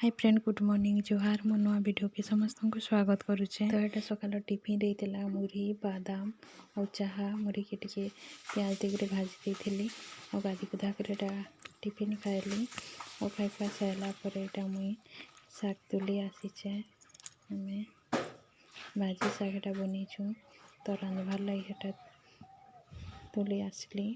Hi friend good morning जोहार मो नुआ वीडियो के समस्त को स्वागत करुचे। तो यहाँ सकाल टिफिन देला मुढ़ी बादाम और चाहा मुढ़ी के टिके प्याज देकर भाजी देती और गाधी गुधा कर टिफिन खाइली और खाई खुआ सारा पर मुई शाग तुली आसीचे आम भाजी शागटा बनईचु तो रांधबार लगे तुली आसली।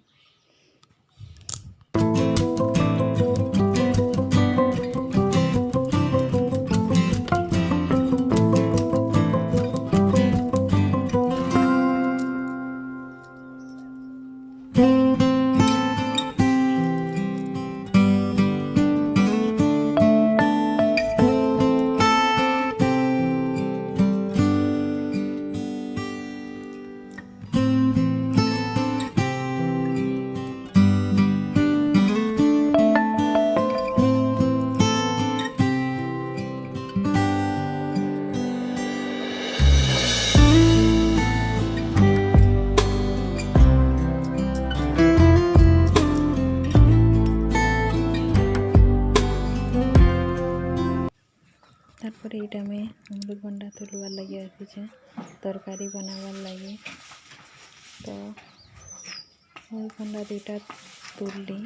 तारपर ये अमृतभंडा तुलवार लगे आसीचे तरकारी बनावार लगे तो अमृतभंडा दुईटा तुलली।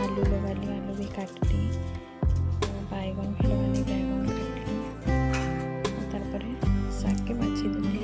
आलू भी काटली बैगन भी लगाली बैगन काटली तारपर शाग के बाछी देली।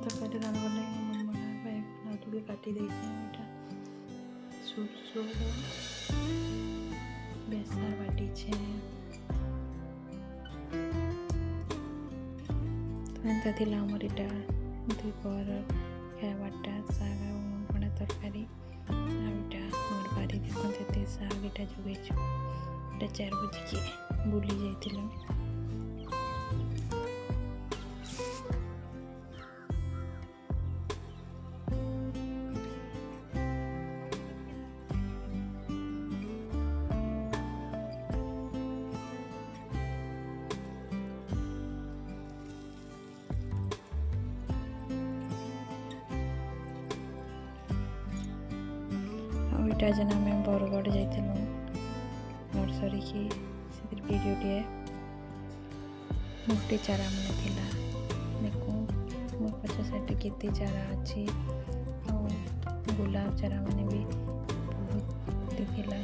तरकारी रांधबार लगे काटी देटा सुरसोर बेसार बाटी है आमर इटा दुपहर खावाटा शाग बड़ा तरकारी आटा मोर बारी देखते शाग इटा जोगेचु 4 बजे के बुली जाइलु। इटा जन आम बरगढ़ जाइलु नर्सरी की वीडियो टे मोटे चारा मन थिला देखो मोर पछ साइड केते चारा अच्छी और गुलाब चारा मैंने भी बहुत दिखला।